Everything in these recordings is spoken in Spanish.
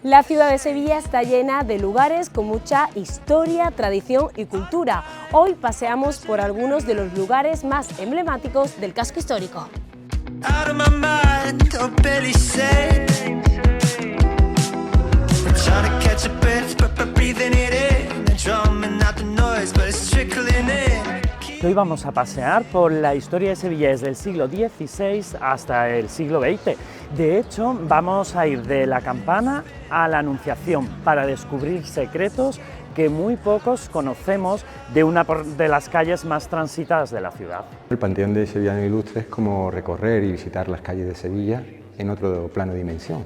La ciudad de Sevilla está llena de lugares con mucha historia, tradición y cultura. Hoy paseamos por algunos de los lugares más emblemáticos del casco histórico. Hoy vamos a pasear por la historia de Sevilla desde el siglo XVI hasta el siglo XX. De hecho, vamos a ir de la Campana a la Anunciación para descubrir secretos que muy pocos conocemos de una de las calles más transitadas de la ciudad. El Panteón de Sevillano Ilustre es como recorrer y visitar las calles de Sevilla en otro plano de dimensión.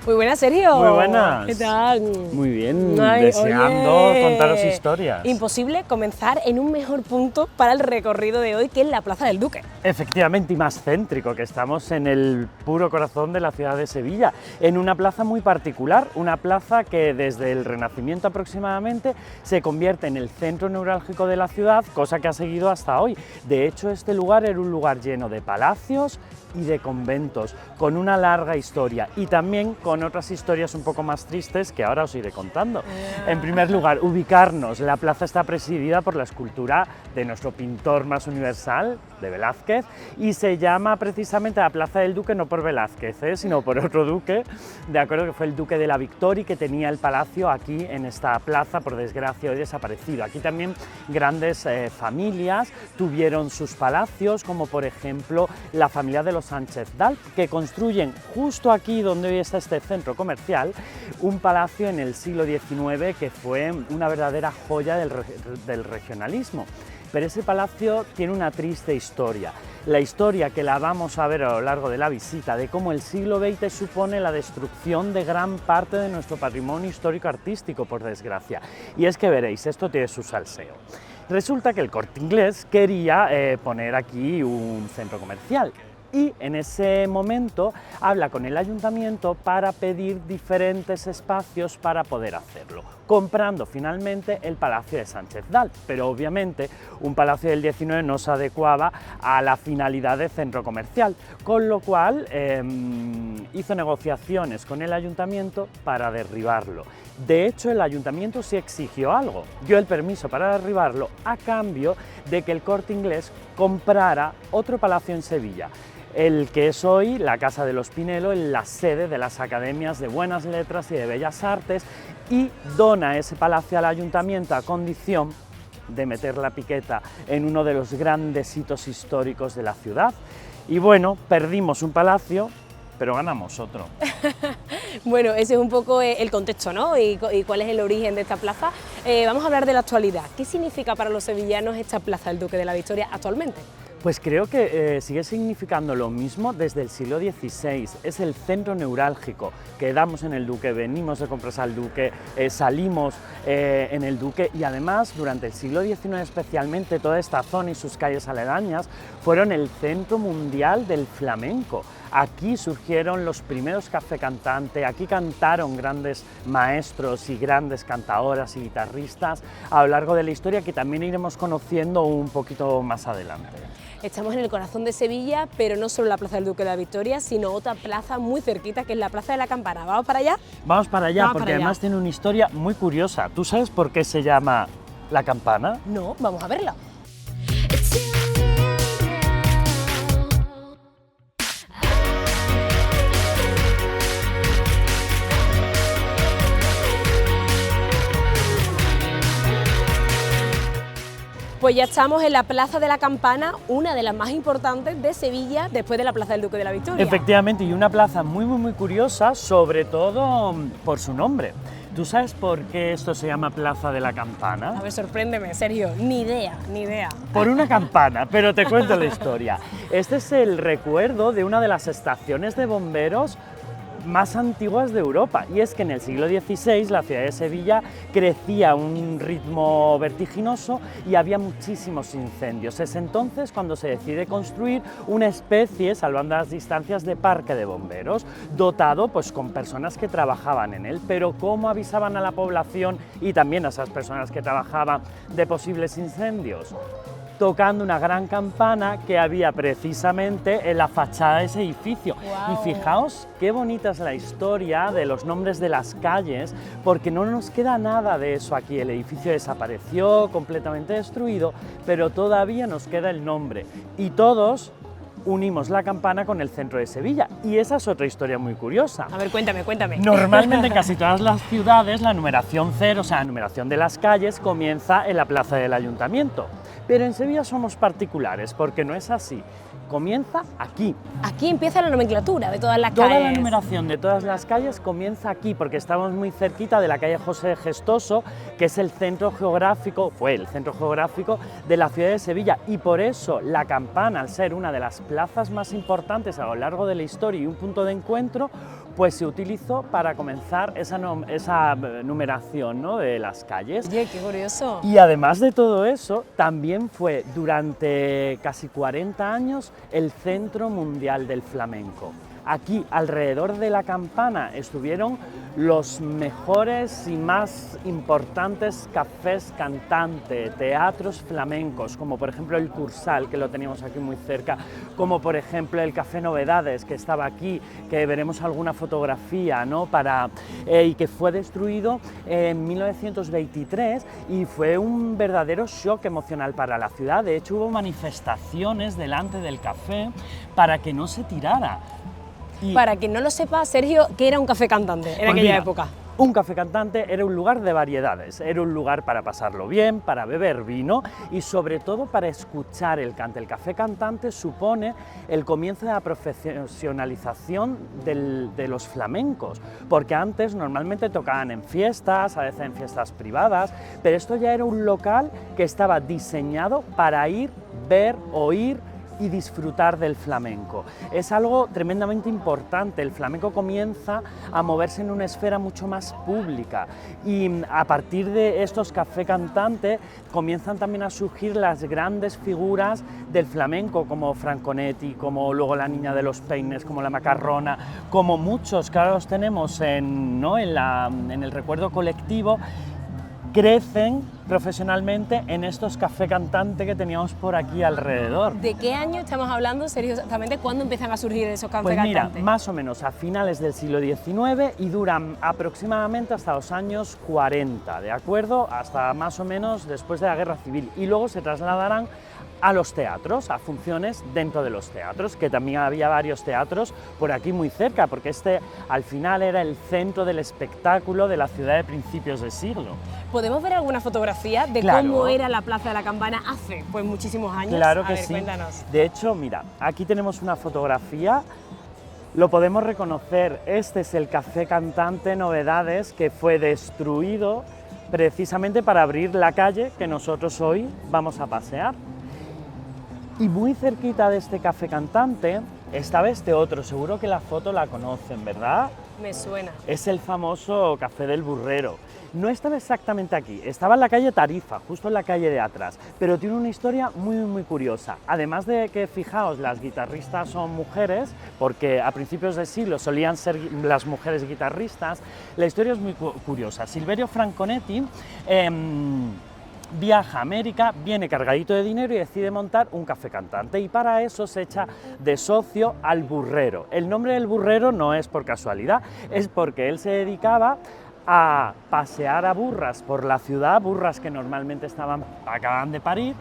Muy buenas, Sergio. Muy buenas. ¿Qué tal? Muy bien, Ay, deseando oye. contaros historias. Imposible comenzar en un mejor punto para el recorrido de hoy, que es la Plaza del Duque. Efectivamente, y más céntrico, que estamos en el puro corazón de la ciudad de Sevilla, en una plaza muy particular, una plaza que desde el Renacimiento aproximadamente se convierte en el centro neurálgico de la ciudad, cosa que ha seguido hasta hoy. De hecho, este lugar era un lugar lleno de palacios y de conventos, con una larga historia y también con otras historias un poco más tristes que ahora os iré contando. En primer lugar, ubicarnos. La plaza está presidida por la escultura de nuestro pintor más universal, de Velázquez, y se llama precisamente la Plaza del Duque no por Velázquez, sino por otro duque, de acuerdo, que fue el duque de la Victoria, que tenía el palacio aquí en esta plaza, por desgracia hoy desaparecido. Aquí también grandes familias tuvieron sus palacios, como por ejemplo la familia de los Sánchez Dalp, que construyen justo aquí donde hoy está este centro comercial un palacio en el siglo XIX que fue una verdadera joya del regionalismo. Pero ese palacio tiene una triste historia, la historia que la vamos a ver a lo largo de la visita, de cómo el siglo XX supone la destrucción de gran parte de nuestro patrimonio histórico-artístico, por desgracia. Y es que veréis, esto tiene su salseo. Resulta que el Corte Inglés quería poner aquí un centro comercial, y en ese momento habla con el ayuntamiento para pedir diferentes espacios para poder hacerlo, comprando finalmente el Palacio de Sánchez Dalp, pero obviamente un palacio del XIX no se adecuaba a la finalidad de centro comercial, con lo cual hizo negociaciones con el ayuntamiento para derribarlo. De hecho, el ayuntamiento sí exigió algo, dio el permiso para derribarlo a cambio de que el Corte Inglés comprara otro palacio en Sevilla, el que es hoy la Casa de los Pinelo, la sede de las Academias de Buenas Letras y de Bellas Artes, y dona ese palacio al ayuntamiento a condición de meter la piqueta en uno de los grandes hitos históricos de la ciudad. Y bueno, perdimos un palacio, pero ganamos otro. Bueno, ese es un poco el contexto, ¿no? Y cuál es el origen de esta plaza. Vamos a hablar de la actualidad. ¿Qué significa para los sevillanos esta Plaza del Duque de la Victoria actualmente? Pues creo que sigue significando lo mismo desde el siglo XVI. Es el centro neurálgico. Quedamos en el Duque, venimos de compras al Duque, salimos en el Duque, y además durante el siglo XIX especialmente toda esta zona y sus calles aledañas fueron el centro mundial del flamenco. Aquí surgieron los primeros café cantante, aquí cantaron grandes maestros y grandes cantadoras y guitarristas a lo largo de la historia, que también iremos conociendo un poquito más adelante. Estamos en el corazón de Sevilla, pero no solo la Plaza del Duque de la Victoria, sino otra plaza muy cerquita, que es la Plaza de la Campana. ¿Vamos para allá? Vamos para allá, Vamos porque para allá. además tiene una historia muy curiosa. ¿Tú sabes por qué se llama la Campana? No, vamos a verla. Pues ya estamos en la Plaza de la Campana, una de las más importantes de Sevilla después de la Plaza del Duque de la Victoria. Efectivamente, y una plaza muy curiosa, sobre todo por su nombre. ¿Tú sabes por qué esto se llama Plaza de la Campana? A ver, sorpréndeme, Sergio, ni idea, ni idea. Por una campana, pero te cuento la historia. Este es el recuerdo de una de las estaciones de bomberos más antiguas de Europa, y es que en el siglo XVI la ciudad de Sevilla crecía a un ritmo vertiginoso y había muchísimos incendios. Es entonces cuando se decide construir una especie, salvando las distancias, de parque de bomberos, dotado pues con personas que trabajaban en él. Pero ¿cómo avisaban a la población y también a esas personas que trabajaban de posibles incendios? tocando una gran campana que había precisamente en la fachada de ese edificio. Guau. Y fijaos qué bonita es la historia de los nombres de las calles, porque no nos queda nada de eso aquí. El edificio desapareció, completamente destruido, pero todavía nos queda el nombre. Y todos unimos la campana con el centro de Sevilla, y esa es otra historia muy curiosa. A ver, cuéntame. Normalmente en casi todas las ciudades la numeración cero, o sea, la numeración de las calles, comienza en la plaza del ayuntamiento, pero en Sevilla somos particulares porque no es así, comienza aquí. Aquí empieza la nomenclatura de todas las Toda calles. la numeración de todas las calles comienza aquí, porque estamos muy cerquita de la calle José Gestoso, que es el centro geográfico, fue el centro geográfico de la ciudad de Sevilla, y por eso la campana, al ser una de las plazas más importantes a lo largo de la historia y un punto de encuentro, pues se utilizó para comenzar esa numeración, ¿no?, de las calles. Oye, qué curioso. Y además de todo eso, también fue durante casi 40 años el Centro Mundial del Flamenco. Aquí, alrededor de la campana, estuvieron los mejores y más importantes cafés cantante, teatros flamencos, como por ejemplo el Cursal, que lo teníamos aquí muy cerca, como por ejemplo el Café Novedades, que estaba aquí, que veremos alguna fotografía, ¿no?, y que fue destruido en 1923, y fue un verdadero shock emocional para la ciudad. De hecho, hubo manifestaciones delante del café para que no se tirara. Para quien no lo sepa, Sergio, ¿qué era un café cantante en aquella época? Un café cantante era un lugar de variedades, era un lugar para pasarlo bien, para beber vino y sobre todo para escuchar el cante. El café cantante supone el comienzo de la profesionalización de los flamencos, porque antes normalmente tocaban en fiestas, a veces en fiestas privadas, pero esto ya era un local que estaba diseñado para ir, ver, oír y disfrutar del flamenco. Es algo tremendamente importante. El flamenco comienza a moverse en una esfera mucho más pública, y a partir de estos café cantantes comienzan también a surgir las grandes figuras del flamenco, como Franconetti, como luego la Niña de los Peines, como la Macarrona, como muchos que ahora los tenemos en el recuerdo colectivo, crecen profesionalmente en estos café cantante que teníamos por aquí alrededor. ¿De qué año estamos hablando, Sergio, exactamente? ¿Cuándo empiezan a surgir esos café Pues mira, cantantes? más o menos a finales del siglo XIX y duran aproximadamente hasta los años 40, ¿de acuerdo? Hasta más o menos después de la Guerra Civil, y luego se trasladarán a los teatros, a funciones dentro de los teatros, que también había varios teatros por aquí muy cerca, porque este al final era el centro del espectáculo de la ciudad de principios de siglo. ¿Podemos ver alguna fotografía de Claro. cómo era la Plaza de la Campana hace pues muchísimos años? Claro que a ver, sí. Cuéntanos. De hecho, mira, aquí tenemos una fotografía, lo podemos reconocer, este es el Café Cantante Novedades, que fue destruido precisamente para abrir la calle que nosotros hoy vamos a pasear. Y muy cerquita de este café cantante estaba este otro, seguro que la foto la conocen, ¿verdad? Me suena. Es el famoso Café del Burrero. No estaba exactamente aquí, estaba en la calle Tarifa, justo en la calle de atrás, pero tiene una historia muy curiosa. Además de que, fijaos, las guitarristas son mujeres, porque a principios de siglo solían ser las mujeres guitarristas, la historia es muy curiosa. Silverio Franconetti viaja a América, viene cargadito de dinero y decide montar un café cantante, y para eso se echa de socio al Burrero. El nombre del Burrero no es por casualidad, es porque él se dedicaba a pasear a burras por la ciudad, burras que normalmente acababan de parir,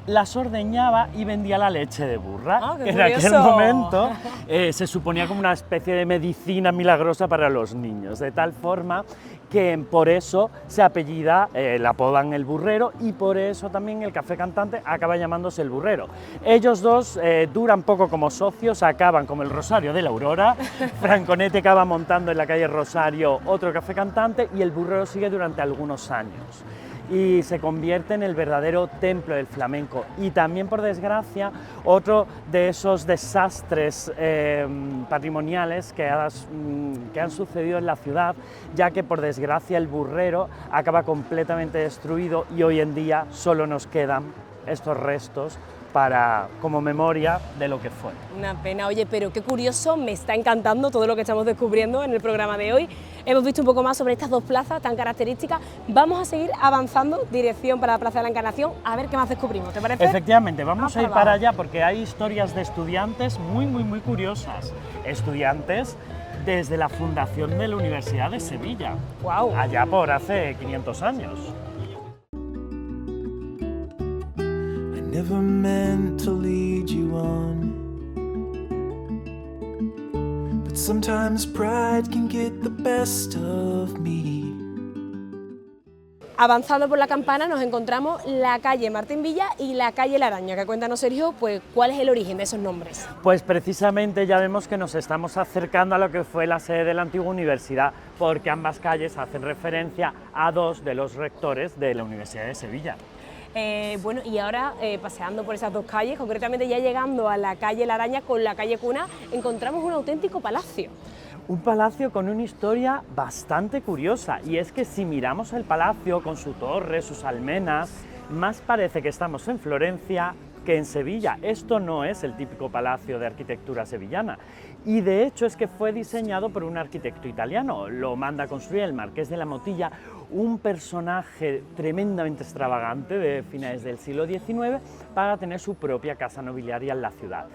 las ordeñaba y vendía la leche de burra, Ah, qué que en aquel curioso. momento se suponía como una especie de medicina milagrosa para los niños, de tal forma que por eso se apellida, la apodan el Burrero, y por eso también el café cantante acaba llamándose el Burrero. Ellos dos duran poco como socios, acaban como el Rosario de la Aurora. Franconetti acaba montando en la calle Rosario otro café cantante, y el Burrero sigue durante algunos años y se convierte en el verdadero templo del flamenco. Y también, por desgracia, otro de esos desastres patrimoniales que han sucedido en la ciudad, ya que por desgracia el Burrero acaba completamente destruido y hoy en día solo nos quedan estos restos como memoria de lo que fue. Una pena, oye, pero qué curioso, me está encantando todo lo que estamos descubriendo en el programa de hoy. hemos visto un poco más sobre estas dos plazas tan características. Vamos a seguir avanzando dirección para la Plaza de la Encarnación a ver qué más descubrimos, ¿te parece? Efectivamente, vamos a ir para abajo. allá porque hay historias de estudiantes muy curiosas. Estudiantes desde la fundación de la Universidad de Sevilla, ¡Guau! allá por hace 500 años. I never meant to lead you on, but sometimes pride can get the best of me. Avanzando por la Campana nos encontramos la calle Martín Villa y la calle La Araña, que cuéntanos, Sergio, pues cuál es el origen de esos nombres. Pues precisamente ya vemos que nos estamos acercando a lo que fue la sede de la antigua universidad, porque ambas calles hacen referencia a dos de los rectores de la Universidad de Sevilla. Bueno, y ahora paseando por esas dos calles, concretamente ya llegando a la calle La Araña con la calle Cuna, encontramos un auténtico palacio. Un palacio con una historia bastante curiosa, y es que si miramos el palacio con su torre, sus almenas, más parece que estamos en Florencia que en Sevilla. Esto no es el típico palacio de arquitectura sevillana, y de hecho es que fue diseñado por un arquitecto italiano. Lo manda a construir el Marqués de la Motilla, un personaje tremendamente extravagante de finales del siglo XIX, para tener su propia casa nobiliaria en la ciudad.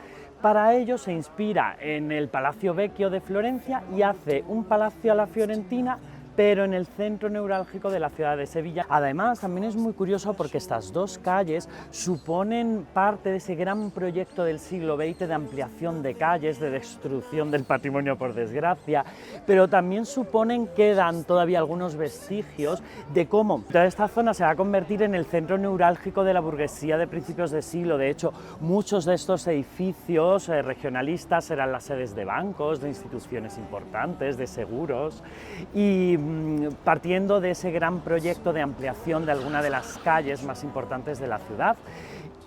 Para ello se inspira en el Palacio Vecchio de Florencia y hace un palacio a la fiorentina, pero en el centro neurálgico de la ciudad de Sevilla. Además, también es muy curioso porque estas dos calles suponen parte de ese gran proyecto del siglo XX de ampliación de calles, de destrucción del patrimonio por desgracia, pero también suponen, quedan todavía algunos vestigios de cómo toda esta zona se va a convertir en el centro neurálgico de la burguesía de principios de siglo. De hecho, muchos de estos edificios regionalistas eran las sedes de bancos, de instituciones importantes, de seguros, y partiendo de ese gran proyecto de ampliación de alguna de las calles más importantes de la ciudad.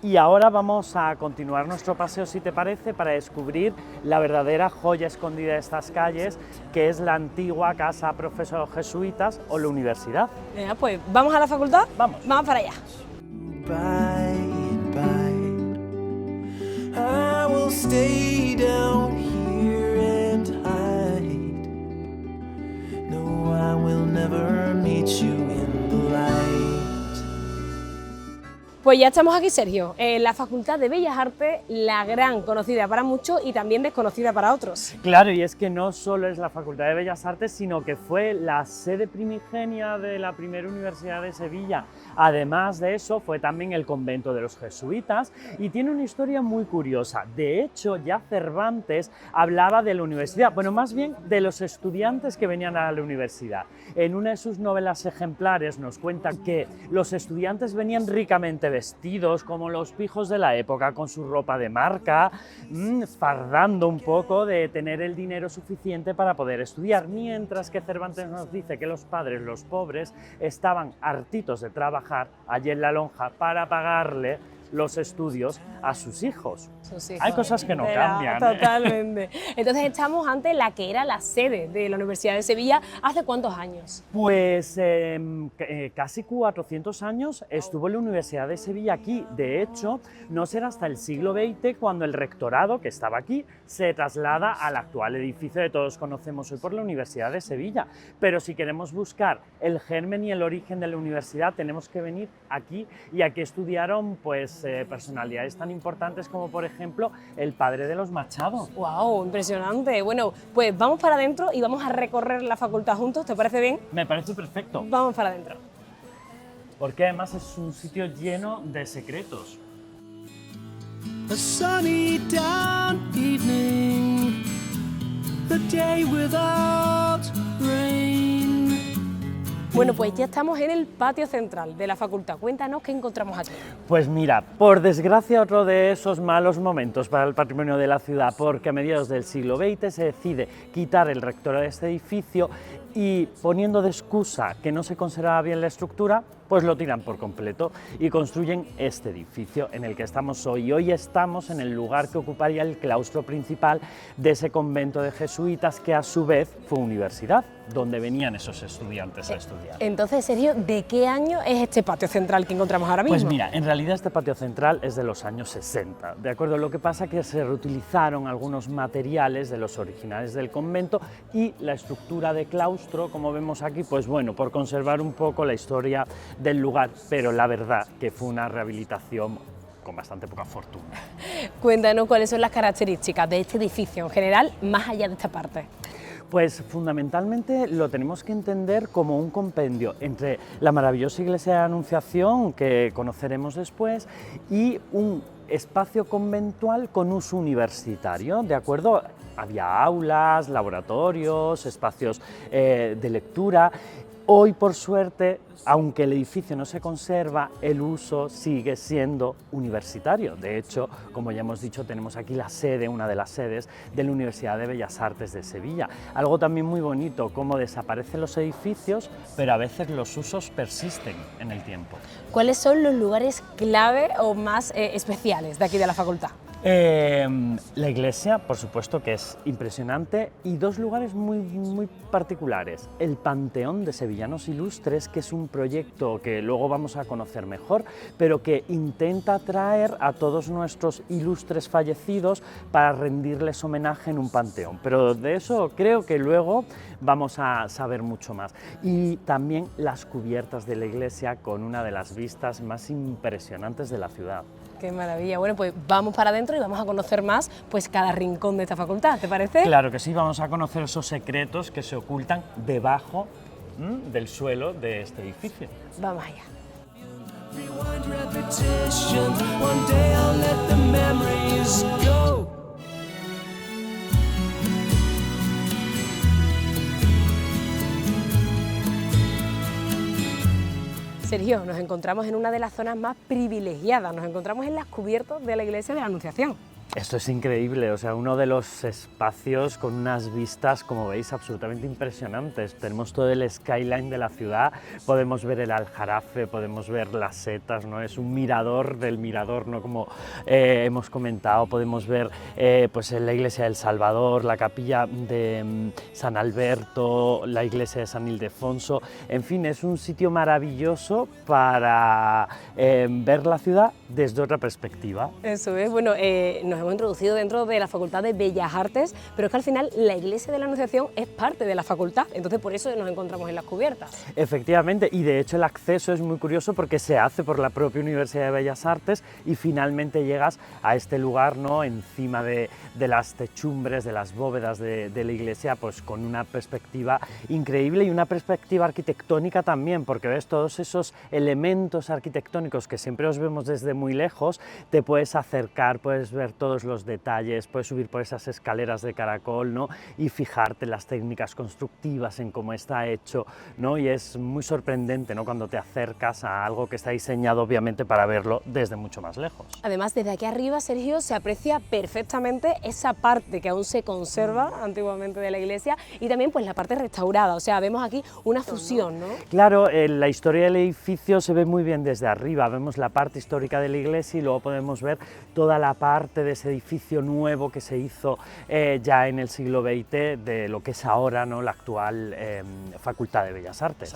Y ahora vamos a continuar nuestro paseo, si te parece, para descubrir la verdadera joya escondida de estas calles, que es la antigua casa profesores jesuitas o la universidad. Venga, pues vamos a la facultad, Vamos. vamos para allá. By and by, I will stay down here and hide. No, I will never meet you in the light. Pues ya estamos aquí, Sergio, en la Facultad de Bellas Artes, la gran, conocida para muchos y también desconocida para otros. Claro, y es que no solo es la Facultad de Bellas Artes, sino que fue la sede primigenia de la primera Universidad de Sevilla. Además de eso, fue también el convento de los jesuitas y tiene una historia muy curiosa. De hecho, ya Cervantes hablaba de la universidad, bueno, más bien de los estudiantes que venían a la universidad. En una de sus novelas ejemplares nos cuenta que los estudiantes venían ricamente vestidos como los pijos de la época, con su ropa de marca, fardando un poco de tener el dinero suficiente para poder estudiar, mientras que Cervantes nos dice que los padres, los pobres, estaban hartitos de trabajar allí en la lonja para pagarle los estudios a sus hijos. Hay cosas que no cambian. Totalmente. Entonces estamos ante la que era la sede de la Universidad de Sevilla ¿hace cuántos años? Pues casi 400 años estuvo la Universidad de Sevilla aquí. De hecho, no será hasta el siglo XX cuando el rectorado, que estaba aquí, se traslada al actual edificio que todos conocemos hoy por la Universidad de Sevilla. Pero si queremos buscar el germen y el origen de la universidad, tenemos que venir aquí, y aquí estudiaron pues personalidades tan importantes como, por ejemplo, el padre de los Machado. ¡Wow! Impresionante. Bueno, pues vamos para adentro y vamos a recorrer la facultad juntos, ¿te parece bien? Me parece perfecto, Vamos para adentro. porque además es un sitio lleno de secretos. A sunny down evening, a day without rain. Bueno, pues ya estamos en el patio central de la facultad. Cuéntanos qué encontramos aquí. Pues mira, por desgracia otro de esos malos momentos para el patrimonio de la ciudad, porque a mediados del siglo XX se decide quitar el rectorado de este edificio y, poniendo de excusa que no se conservaba bien la estructura, pues lo tiran por completo y construyen este edificio en el que estamos hoy. Y hoy estamos en el lugar que ocuparía el claustro principal de ese convento de jesuitas, que a su vez fue universidad, donde venían esos estudiantes a estudiar. Entonces, Sergio, ¿de qué año es este patio central que encontramos ahora mismo? Pues mira, en realidad este patio central es de los años 60, ¿de acuerdo? Lo que pasa es que se reutilizaron algunos materiales de los originales del convento y la estructura de claustro claustro, como vemos aquí, pues bueno, por conservar un poco la historia del lugar, pero la verdad que fue una rehabilitación con bastante poca fortuna. Cuéntanos cuáles son las características de este edificio en general, más allá de esta parte. Pues fundamentalmente lo tenemos que entender como un compendio entre la maravillosa iglesia de la Anunciación, que conoceremos después, y un espacio conventual con uso universitario, ¿de acuerdo? Había aulas, laboratorios, espacios de lectura. Hoy, por suerte, aunque el edificio no se conserva, el uso sigue siendo universitario. De hecho, como ya hemos dicho, tenemos aquí la sede, una de las sedes de la Universidad de Bellas Artes de Sevilla. Algo también muy bonito, cómo desaparecen los edificios, pero a veces los usos persisten en el tiempo. ¿Cuáles son los lugares clave o más especiales de aquí de la facultad? La iglesia, por supuesto, que es impresionante, y dos lugares muy particulares. El Panteón de Sevillanos Ilustres, que es un proyecto que luego vamos a conocer mejor, pero que intenta traer a todos nuestros ilustres fallecidos para rendirles homenaje en un panteón. Pero de eso creo que luego vamos a saber mucho más. Y también las cubiertas de la iglesia, con una de las vistas más impresionantes de la ciudad. Qué maravilla. Bueno, pues vamos para adentro y vamos a conocer más pues cada rincón de esta facultad, ¿te parece? Claro que sí, vamos a conocer esos secretos que se ocultan debajo del suelo de este edificio. Vamos allá. Rewind repetition. One day I'll let the memories go. Sergio, nos encontramos en una de las zonas más privilegiadas, nos encontramos en las cubiertas de la iglesia de la Anunciación. Esto es increíble, o sea, uno de los espacios con unas vistas, como veis, absolutamente impresionantes. Tenemos todo el skyline de la ciudad, podemos ver el Aljarafe, podemos ver las setas, ¿no? Es un mirador del mirador, ¿no? Como hemos comentado, podemos ver pues la iglesia del Salvador, la capilla de San Alberto, la iglesia de San Ildefonso. En fin, es un sitio maravilloso para ver la ciudad desde otra perspectiva. Eso es, bueno, nos hemos introducido dentro de la Facultad de Bellas Artes, pero es que al final la iglesia de la Anunciación es parte de la facultad, entonces por eso nos encontramos en las cubiertas. Efectivamente, y de hecho el acceso es muy curioso porque se hace por la propia Universidad de Bellas Artes y finalmente llegas a este lugar, ¿no? Encima de las techumbres, de las bóvedas de la iglesia, pues con una perspectiva increíble y una perspectiva arquitectónica también, porque ves todos esos elementos arquitectónicos que siempre os vemos desde muy lejos, te puedes acercar, puedes ver todos los detalles, puedes subir por esas escaleras de caracol, ¿no? Y fijarte en las técnicas constructivas, en cómo está hecho, ¿no? Y es muy sorprendente, ¿no? Cuando te acercas a algo que está diseñado obviamente para verlo desde mucho más lejos. Además, desde aquí arriba, Sergio, se aprecia perfectamente esa parte que aún se conserva antiguamente de la iglesia y también pues la parte restaurada, o sea, vemos aquí una fusión, ¿no? Claro, la historia del edificio se ve muy bien desde arriba, vemos la parte histórica de la iglesia y luego podemos ver toda la parte de ese edificio nuevo que se hizo ya en el siglo XX de lo que es ahora, ¿no? La actual Facultad de Bellas Artes.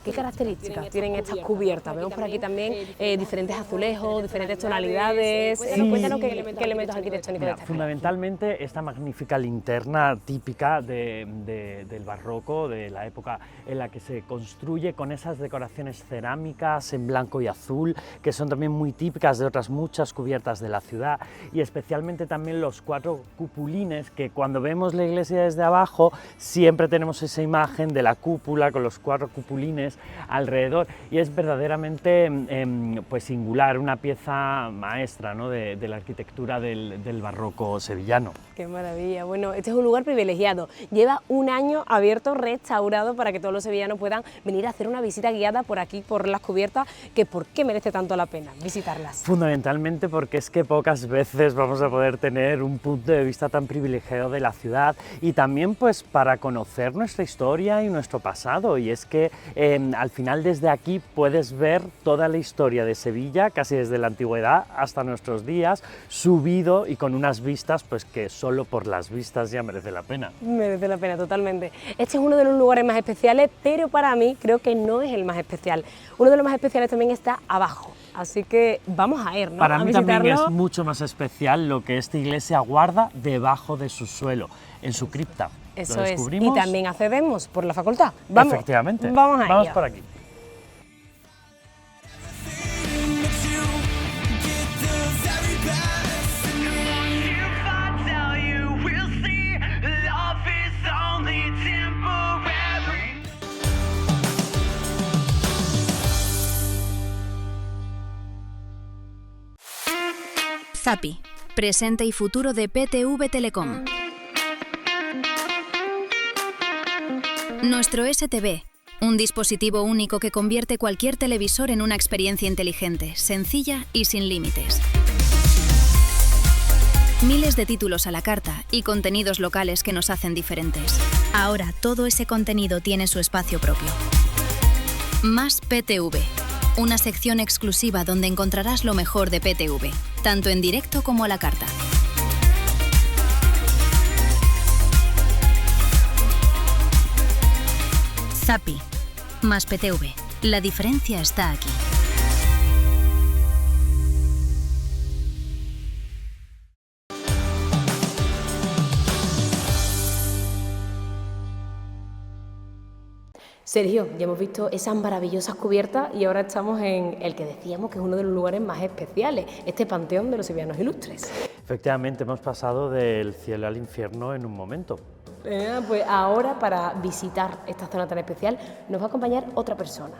¿Qué características tienen estas cubiertas? Vemos por aquí también diferentes azulejos, diferentes tonalidades. Sí. Cuéntanos qué elementos arquitectónicos Mira, destacan. fundamentalmente esta magnífica linterna típica del barroco, de la época en la que se construye, con esas decoraciones cerámicas en blanco y azul, que son también muy típicas de otras muchas cubiertas de la ciudad, y especialmente también los 4 cupulines, que cuando vemos la iglesia desde abajo siempre tenemos esa imagen de la cúpula con los 4 cupulines alrededor, y es verdaderamente pues singular, una pieza maestra, ¿no? de la arquitectura del barroco sevillano. Qué maravilla. Bueno, este es un lugar privilegiado. Lleva un año abierto, restaurado, para que todos los sevillanos puedan venir a hacer una visita guiada por aquí, por las cubiertas, que ¿por qué merece tanto la pena visitarlas? Fundamentalmente porque es que pocas veces vamos a poder tener un punto de vista tan privilegiado de la ciudad, y también pues para conocer nuestra historia y nuestro pasado, y es que al final desde aquí puedes ver toda la historia de Sevilla, casi desde la antigüedad hasta nuestros días, subido y con unas vistas pues que solo por las vistas ya merece la pena. Merece la pena, totalmente. Este es uno de los lugares más especiales, pero para mí creo que no es el más especial. Uno de los más especiales también está abajo Así que vamos a ir, ¿no? Para a mí también visitarlo. es mucho más especial lo que esta iglesia guarda debajo de su suelo, en su cripta. Eso ¿Lo es. descubrimos? Y también accedemos por la facultad. Vamos. Efectivamente. Vamos a Vamos ello. por aquí. ZAPI, presente y futuro de PTV Telecom. Nuestro STV, un dispositivo único que convierte cualquier televisor en una experiencia inteligente, sencilla y sin límites. Miles de títulos a la carta y contenidos locales que nos hacen diferentes. Ahora todo ese contenido tiene su espacio propio. Más PTV, una sección exclusiva donde encontrarás lo mejor de PTV, tanto en directo como a la carta. ZAPI, más PTV. La diferencia está aquí. Sergio, ya hemos visto esas maravillosas cubiertas y ahora estamos en el que decíamos que es uno de los lugares más especiales, este Panteón de los Sevillanos Ilustres. Efectivamente, hemos pasado del cielo al infierno en un momento. Pues ahora, para visitar esta zona tan especial, nos va a acompañar otra persona.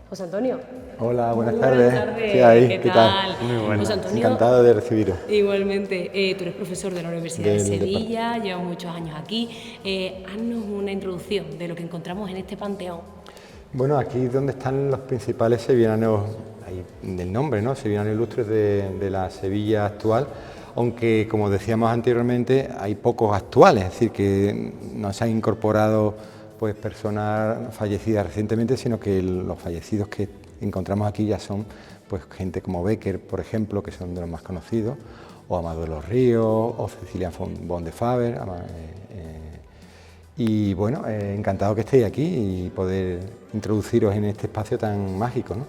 José Antonio. Hola, buenas Muy tardes. Buenas tardes. ¿Qué hay? ¿Qué ¿Qué tal? tal? Muy buenas. José Antonio, Encantado de recibiros. igualmente, tú eres profesor de la Universidad de Del Sevilla, llevas muchos años aquí. Haznos una introducción de lo que encontramos en este panteón. Bueno, aquí es donde están los principales sevillanos, ahí del nombre, ¿no? Sevillanos ilustres de la Sevilla actual, aunque como decíamos anteriormente hay pocos actuales, es decir, que no se han incorporado pues personas fallecidas recientemente, sino que los fallecidos que encontramos aquí ya son pues gente como Becker, por ejemplo, que son de los más conocidos, o Amado de los Ríos, o Cecilia von de Faber. Y bueno, encantado que estéis aquí y poder introduciros en este espacio tan mágico, ¿no?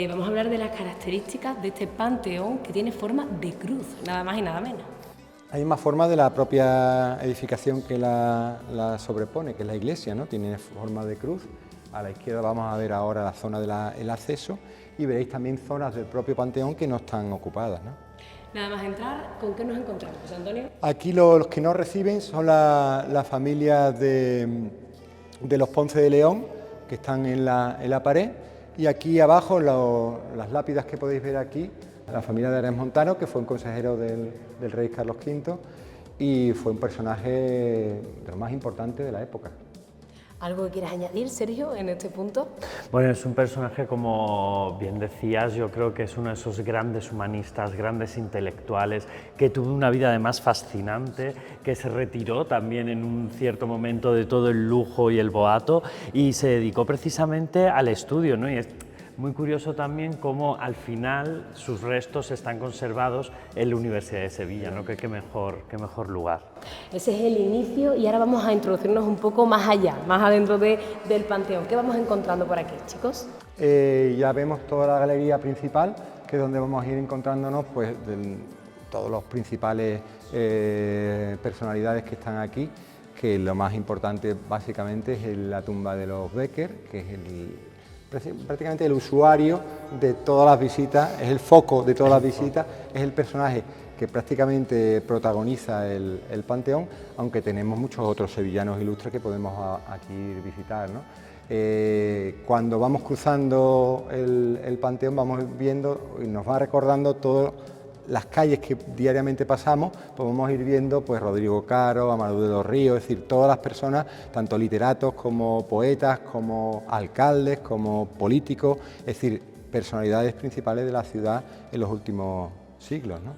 Vamos a hablar de las características de este panteón que tiene forma de cruz, nada más y nada menos. Hay más formas de la propia edificación que la sobrepone, que es la iglesia, ¿no? Tiene forma de cruz. A la izquierda vamos a ver ahora la zona del acceso y veréis también zonas del propio panteón que no están ocupadas, ¿no? Nada más entrar, ¿con qué nos encontramos, José Antonio? Aquí los que no reciben son la familia de los Ponce de León, que están en la pared, y aquí abajo las lápidas que podéis ver aquí, la familia de Ares Montano, que fue un consejero del rey Carlos V y fue un personaje de los más importantes de la época. ¿Algo que quieras añadir, Sergio, en este punto? Bueno, es un personaje, como bien decías, yo creo que es uno de esos grandes humanistas, grandes intelectuales, que tuvo una vida además fascinante, que se retiró también en un cierto momento de todo el lujo y el boato y se dedicó precisamente al estudio, ¿no? Y es muy curioso también cómo al final sus restos están conservados en la Universidad de Sevilla, ¿no? Qué mejor lugar. Ese es el inicio y ahora vamos a introducirnos un poco más allá, más adentro del panteón. ¿Qué vamos encontrando por aquí, chicos? Ya vemos toda la galería principal, que es donde vamos a ir encontrándonos pues, todos los principales personalidades que están aquí, que lo más importante básicamente es la tumba de los Becker, que es prácticamente el usuario de todas las visitas, es el foco de todas las visitas, es el personaje que prácticamente protagoniza el panteón, aunque tenemos muchos otros sevillanos ilustres que podemos aquí visitar, ¿no? Cuando vamos cruzando el panteón vamos viendo y nos va recordando todas las calles que diariamente pasamos, pues vamos a ir viendo pues Rodrigo Caro, Amador de los Ríos, es decir, todas las personas, tanto literatos como poetas, como alcaldes, como políticos, es decir, personalidades principales de la ciudad en los últimos siglos, ¿no?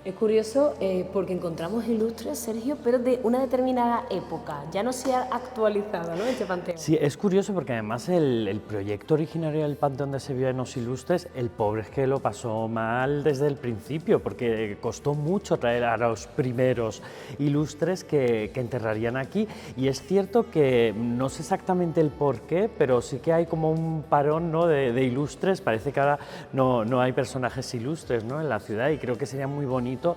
Es curioso porque encontramos ilustres, Sergio, pero de una determinada época, ya no se ha actualizado, ¿no?, este panteón. Sí, es curioso porque además el proyecto originario del Panteón de Sevillanos Ilustres, el pobre es que lo pasó mal desde el principio, porque costó mucho traer a los primeros ilustres que enterrarían aquí, y es cierto que no sé exactamente el por qué, pero sí que hay como un parón, ¿no?, de ilustres. Parece que ahora no hay personajes ilustres, ¿no?, en la ciudad, y creo que sería muy bonito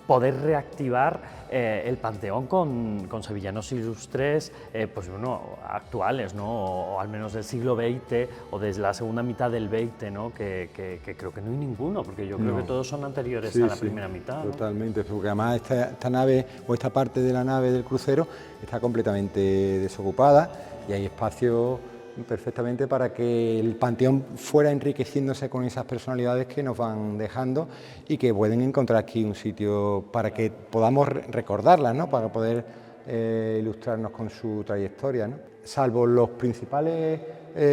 poder reactivar el panteón con sevillanos ilustres, pues bueno, actuales, ¿no?, o al menos del siglo XX o desde la segunda mitad del XX, ¿no?, que creo que no hay ninguno, porque yo creo que todos son anteriores a la primera mitad, ¿no? Totalmente, porque además esta nave o esta parte de la nave del crucero está completamente desocupada y hay espacio perfectamente para que el panteón fuera enriqueciéndose con esas personalidades que nos van dejando y que pueden encontrar aquí un sitio para que podamos recordarlas, ¿no?, para poder ilustrarnos con su trayectoria, ¿no? Salvo los principales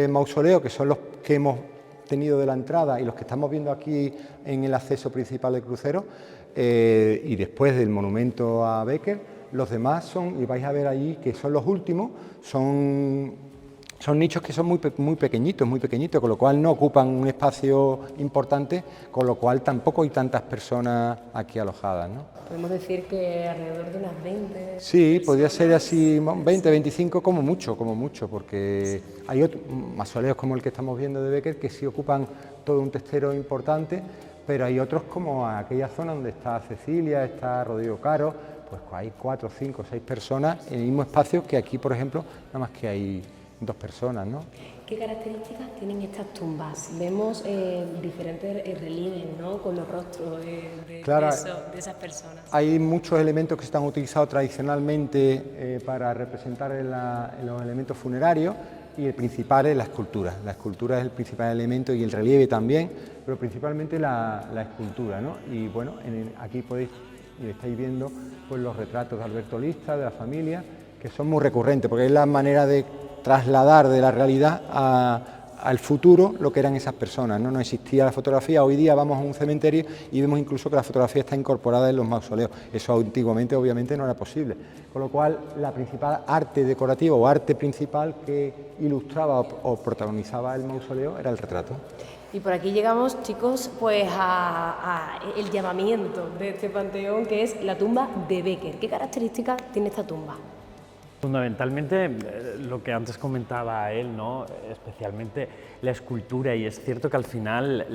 mausoleos, que son los que hemos tenido de la entrada y los que estamos viendo aquí en el acceso principal del crucero, y después del monumento a Becker, los demás son, y vais a ver allí que son los últimos, son nichos que son muy pequeñitos, con lo cual no ocupan un espacio importante, con lo cual tampoco hay tantas personas aquí alojadas, ¿no? Podemos decir que alrededor de unas 20... Sí, podría ser así, 20, 25 como mucho, porque hay mausoleos como el que estamos viendo de Becker que sí ocupan todo un testero importante, pero hay otros como aquella zona donde está Cecilia, está Rodrigo Caro, pues hay 4, 5, 6 personas en el mismo espacio que aquí, por ejemplo, nada más que hay 2 personas, ¿no? ¿Qué características tienen estas tumbas? Vemos diferentes relieves, ¿no?, con los rostros de esas personas. Hay muchos elementos que se han utilizado tradicionalmente para representar los elementos funerarios, y el principal es la escultura. La escultura es el principal elemento y el relieve también, pero principalmente la escultura, ¿no? Y bueno, aquí podéis y estáis viendo pues los retratos de Alberto Lista, de la familia, que son muy recurrentes, porque es la manera de trasladar de la realidad al futuro lo que eran esas personas, ¿no? No existía la fotografía. Hoy día vamos a un cementerio y vemos incluso que la fotografía está incorporada en los mausoleos. Eso antiguamente obviamente no era posible, con lo cual la principal arte decorativa o arte principal que ilustraba o protagonizaba el mausoleo era el retrato. Y por aquí llegamos, chicos, pues a el llamamiento de este panteón, que es la tumba de Becker. ¿Qué características tiene esta tumba? Fundamentalmente lo que antes comentaba él, ¿no?, especialmente la escultura, y es cierto que al final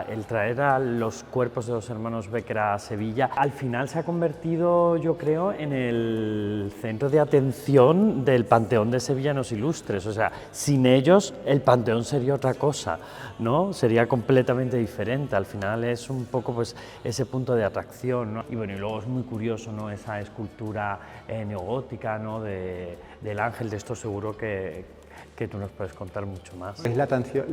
el traer a los cuerpos de los hermanos Becker a Sevilla, al final se ha convertido, yo creo, en el centro de atención del Panteón de Sevillanos Ilustres. O sea, sin ellos el Panteón sería otra cosa, ¿no?, sería completamente diferente. Al final es un poco pues ese punto de atracción, ¿no? Y bueno, y luego es muy curioso, ¿no?, esa escultura neogótica, ¿no?, del ángel. De esto seguro que tú nos puedes contar mucho más. Es la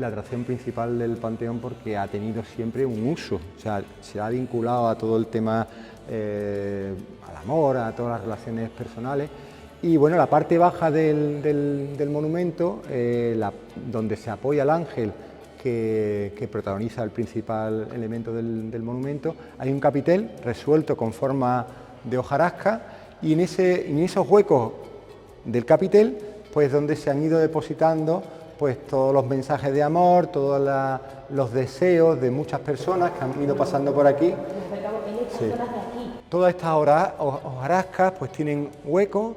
atracción principal del panteón porque ha tenido siempre un uso, o sea, se ha vinculado a todo el tema, al amor, a todas las relaciones personales. Y bueno, la parte baja del monumento, donde se apoya el ángel que protagoniza el principal elemento del monumento, hay un capitel resuelto con forma de hojarasca, y en esos huecos del capitel, pues donde se han ido depositando pues todos los mensajes de amor, todos los deseos de muchas personas que han ido pasando por aquí. Sí. Todas estas hojarascas pues tienen huecos,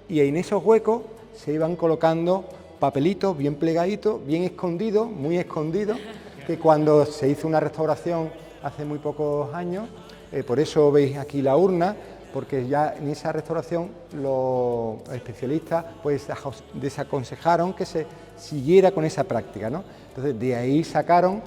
y en esos huecos se iban colocando papelitos bien plegaditos, bien escondidos, muy escondidos, que cuando se hizo una restauración hace muy pocos años, por eso veis aquí la urna, porque ya en esa restauración los especialistas pues desaconsejaron que se siguiera con esa práctica, ¿no? Entonces de ahí sacaron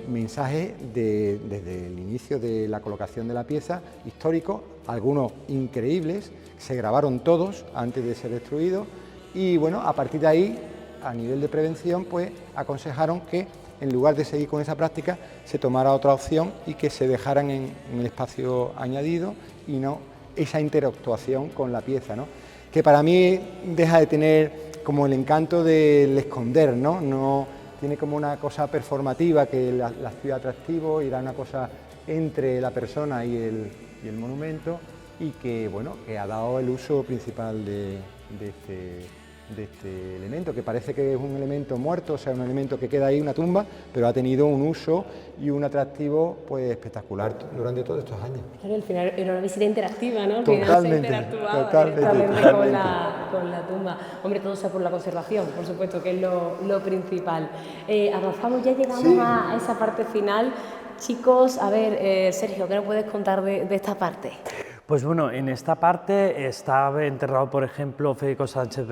mensajes desde el inicio de la colocación de la pieza, históricos, algunos increíbles, se grabaron todos antes de ser destruidos, y bueno, a partir de ahí, a nivel de prevención, pues aconsejaron que en lugar de seguir con esa práctica, se tomara otra opción y que se dejaran en el espacio añadido y no esa interactuación con la pieza, ¿no? Que para mí deja de tener como el encanto del esconder, ¿no? No tiene como una cosa performativa que la hacía atractivo, y era una cosa entre la persona y el monumento, y que, bueno, que ha dado el uso principal de este elemento, que parece que es un elemento muerto, o sea, un elemento que queda ahí, una tumba, pero ha tenido un uso y un atractivo pues espectacular durante todos estos años. Claro, al final era una visita interactiva, ¿no? Al Totalmente, final se interactuaba totalmente. con la tumba. Hombre, todo sea por la conservación, por supuesto, que es lo principal. Avanzamos, ya llegamos Sí. a esa parte final. Chicos, a ver, Sergio, ¿qué nos puedes contar de esta parte? Pues bueno, en esta parte está enterrado, por ejemplo, Federico Sánchez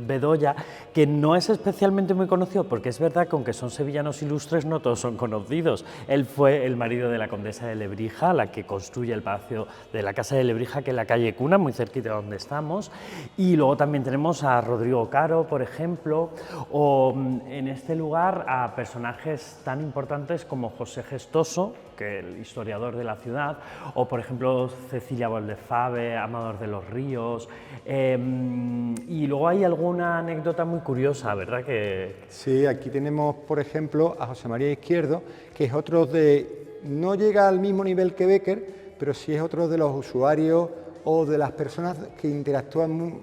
Bedoya, que no es especialmente muy conocido, porque es verdad que aunque son sevillanos ilustres, no todos son conocidos. Él fue el marido de la condesa de Lebrija, la que construye el palacio de la Casa de Lebrija, que es la calle Cuna, muy cerquita de donde estamos. Y luego también tenemos a Rodrigo Caro, por ejemplo, o en este lugar a personajes tan importantes como José Gestoso, que es el historiador de la ciudad, o por ejemplo Cecilia Valdefave, Amador de los Ríos, y luego hay alguna anécdota muy curiosa, ¿verdad? Sí, aquí tenemos, por ejemplo, a José María Izquierdo, que es otro no llega al mismo nivel que Bécquer, pero sí es otro de los usuarios o de las personas que interactúan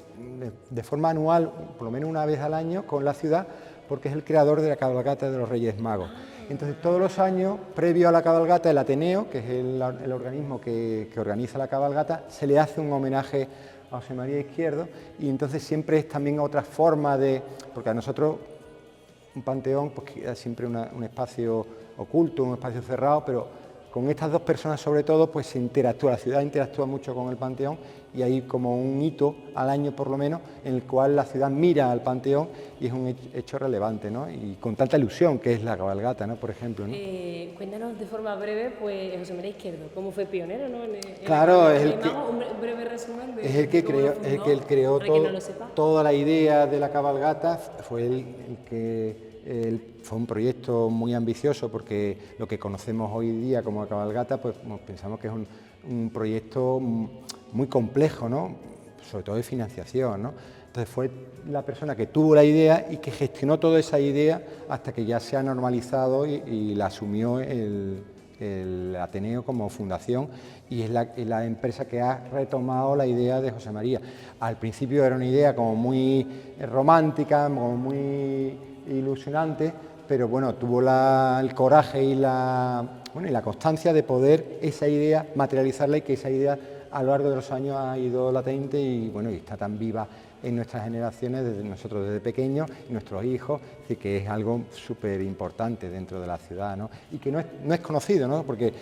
de forma anual, por lo menos una vez al año, con la ciudad, porque es el creador de la cabalgata de los Reyes Magos. Entonces, todos los años, previo a la cabalgata, el Ateneo, que es el organismo que organiza la cabalgata, se le hace un homenaje a José María Izquierdo, y entonces siempre es también otra forma porque a nosotros un panteón pues queda siempre un espacio oculto, un espacio cerrado, pero con estas dos personas sobre todo pues se interactúa, la ciudad interactúa mucho con el panteón, y hay como un hito al año por lo menos en el cual la ciudad mira al panteón y es un hecho relevante, ¿no? Y con tanta ilusión que es la cabalgata, ¿no? Por ejemplo, ¿no? Cuéntanos de forma breve, pues José María Izquierdo, ¿cómo fue pionero, ¿no? Claro, es el que, un breve resumen de es el que cómo lo creó, fundó, toda la idea de la cabalgata, fue el que fue un proyecto muy ambicioso, porque lo que conocemos hoy día como cabalgata, pues pensamos que es un proyecto muy complejo, ¿no? Sobre todo de financiación, ¿no? Entonces fue la persona que tuvo la idea y que gestionó toda esa idea hasta que ya se ha normalizado y la asumió el Ateneo como fundación, y es la empresa que ha retomado la idea de José María. Al principio era una idea como muy romántica, como muy ilusionante, pero bueno, tuvo el coraje y la constancia de poder esa idea materializarla, y que esa idea a lo largo de los años ha ido latente y bueno, y está tan viva en nuestras generaciones, desde nosotros desde pequeños y nuestros hijos, es decir, que es algo súper importante dentro de la ciudad, ¿no? Y que no es conocido, ¿no? Porque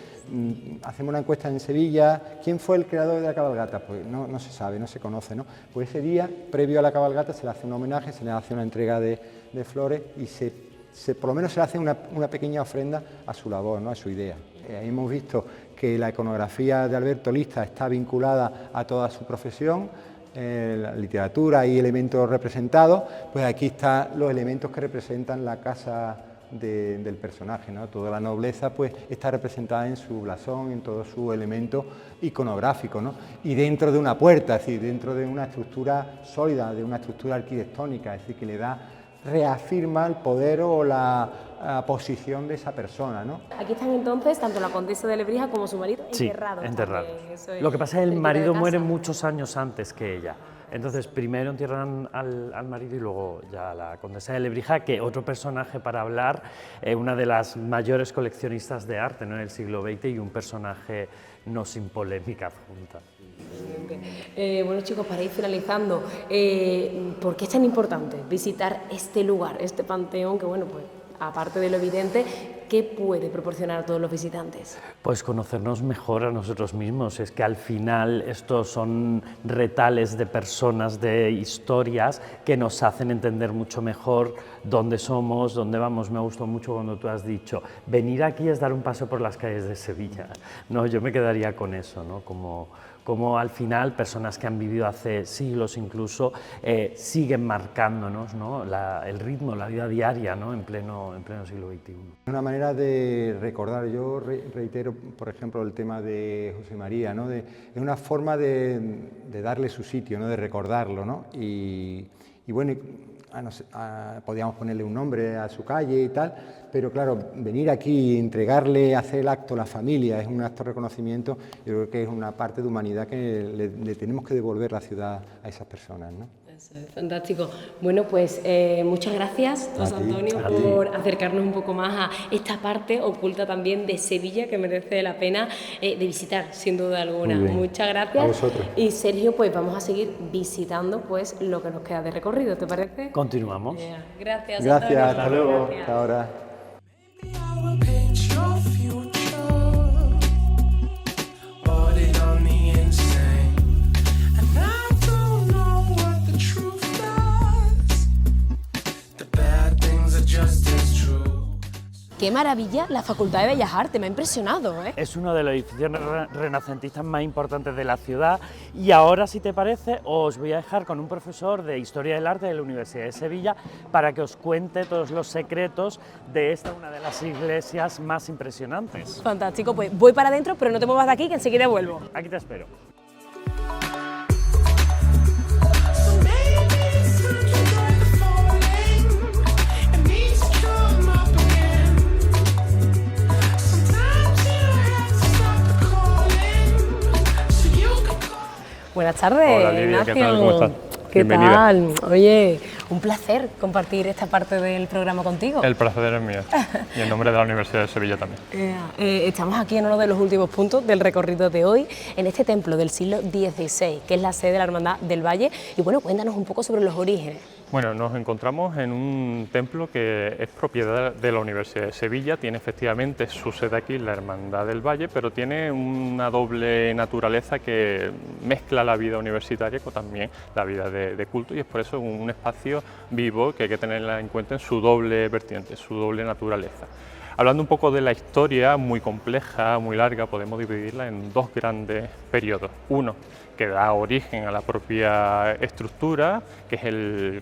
hacemos una encuesta en Sevilla, ¿quién fue el creador de la cabalgata? Pues no se sabe, no se conoce, ¿no? Pues ese día, previo a la cabalgata, se le hace un homenaje, se le hace una entrega de flores, y por lo menos se le hace una pequeña ofrenda a su labor, ¿no? A su idea. Hemos visto que la iconografía de Alberto Lista está vinculada a toda su profesión, la literatura y elementos representados, pues aquí están los elementos que representan la casa del personaje, ¿no? Toda la nobleza pues está representada en su blasón, en todo su elemento iconográfico, ¿no? Y dentro de una puerta, es decir, dentro de una estructura sólida, de una estructura arquitectónica, es decir, que reafirma el poder o la posición de esa persona, ¿no? Aquí están entonces tanto la condesa de Lebrija como su marido enterrados. Sí, enterrados. También, Lo que pasa es que el marido muere muchos años antes que ella. Entonces, primero entierran al marido y luego ya a la condesa de Lebrija, que otro personaje para hablar, una de las mayores coleccionistas de arte, ¿no? En el siglo XX, y un personaje no sin polémica adjunta. Bueno, chicos, para ir finalizando, ¿por qué es tan importante visitar este lugar, este panteón, que bueno, pues aparte de lo evidente, ¿qué puede proporcionar a todos los visitantes? Pues conocernos mejor a nosotros mismos. Es que al final estos son retales de personas, de historias que nos hacen entender mucho mejor dónde somos, dónde vamos. Me gustó mucho cuando tú has dicho, venir aquí es dar un paseo por las calles de Sevilla. No, yo me quedaría con eso, ¿no? Como al final personas que han vivido hace siglos incluso siguen marcándonos, ¿no? El ritmo, la vida diaria, ¿no? en pleno siglo XXI. Una manera de recordar, yo reitero por ejemplo el tema de José María, ¿no? Es una forma de darle su sitio, ¿no? De recordarlo, ¿no? Y y bueno, podíamos ponerle un nombre a su calle y tal, pero claro, venir aquí, entregarle, hacer el acto a la familia, es un acto de reconocimiento, yo creo que es una parte de humanidad que le tenemos que devolver la ciudad a esas personas, ¿no? Eso es fantástico. Bueno, pues muchas gracias, José Antonio, a ti. por acercarnos un poco más a esta parte oculta también de Sevilla que merece la pena de visitar, sin duda alguna. Muy bien. Muchas gracias. A vosotros. Y Sergio, pues vamos a seguir visitando pues lo que nos queda de recorrido, ¿te parece? Continuamos. Gracias, Gracias, Antonio. hasta luego, Gracias. hasta ahora. I will paint your future, bought it on the insane, and I don't know what the truth does. The bad things are just as true. Qué maravilla la Facultad de Bellas Artes, me ha impresionado, ¿eh? Es uno de los edificios renacentistas más importantes de la ciudad y ahora, si te parece, os voy a dejar con un profesor de Historia del Arte de la Universidad de Sevilla para que os cuente todos los secretos de esta, una de las iglesias más impresionantes. Fantástico, pues voy para adentro, pero no te muevas de aquí que enseguida vuelvo. Aquí te espero. So maybe it's time to join the falling, and needs to come up again. Sometimes you have to stop the calling, so you can call. Buenas tardes, Hola, Lidia, ¿qué tal? ¿Cómo estás? ¿Qué Bienvenida. tal? Oye, un placer compartir esta parte del programa contigo. El placer es mío y en nombre de la Universidad de Sevilla también. Estamos aquí en uno de los últimos puntos del recorrido de hoy, en este templo del siglo XVI, que es la sede de la Hermandad del Valle. Y bueno, cuéntanos un poco sobre los orígenes. Bueno, nos encontramos en un templo que es propiedad de la Universidad de Sevilla, tiene efectivamente su sede aquí, la Hermandad del Valle, pero tiene una doble naturaleza que mezcla la vida universitaria con también la vida de culto, y es por eso un espacio vivo que hay que tenerla en cuenta en su doble vertiente, su doble naturaleza. Hablando un poco de la historia, muy compleja, muy larga, podemos dividirla en dos grandes periodos. Uno, que da origen a la propia estructura, que es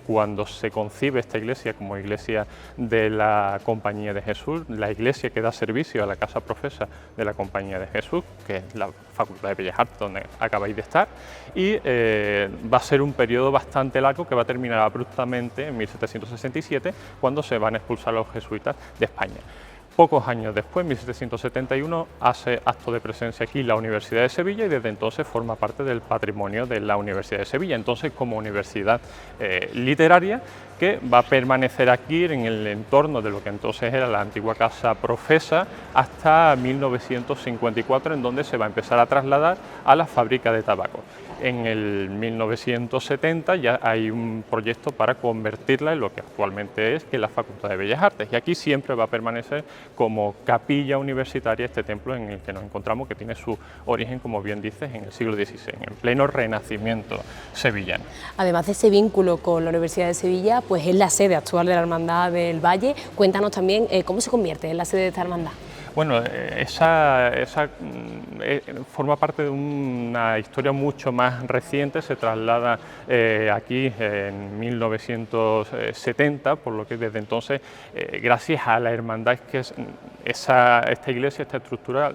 cuando se concibe esta iglesia como iglesia de la Compañía de Jesús, la iglesia que da servicio a la casa profesa de la Compañía de Jesús, que es la Facultad de Bellas Artes, donde acabáis de estar, y va a ser un periodo bastante largo que va a terminar abruptamente en 1767, cuando se van a expulsar a los jesuitas de España. Pocos años después, en 1771, hace acto de presencia aquí la Universidad de Sevilla y desde entonces forma parte del patrimonio de la Universidad de Sevilla. Entonces, como universidad literaria, que va a permanecer aquí en el entorno de lo que entonces era la antigua casa profesa hasta 1954, en donde se va a empezar a trasladar a la fábrica de tabaco. En el 1970 ya hay un proyecto para convertirla en lo que actualmente es, que es la Facultad de Bellas Artes, y aquí siempre va a permanecer como capilla universitaria este templo en el que nos encontramos, que tiene su origen, como bien dices, en el siglo XVI, en pleno renacimiento sevillano. Además de ese vínculo con la Universidad de Sevilla, pues es la sede actual de la Hermandad del Valle. Cuéntanos también cómo se convierte en la sede de esta hermandad. Bueno, esa forma parte de una historia mucho más reciente, se traslada aquí en 1970, por lo que desde entonces, gracias a la hermandad, es que esta iglesia, esta estructura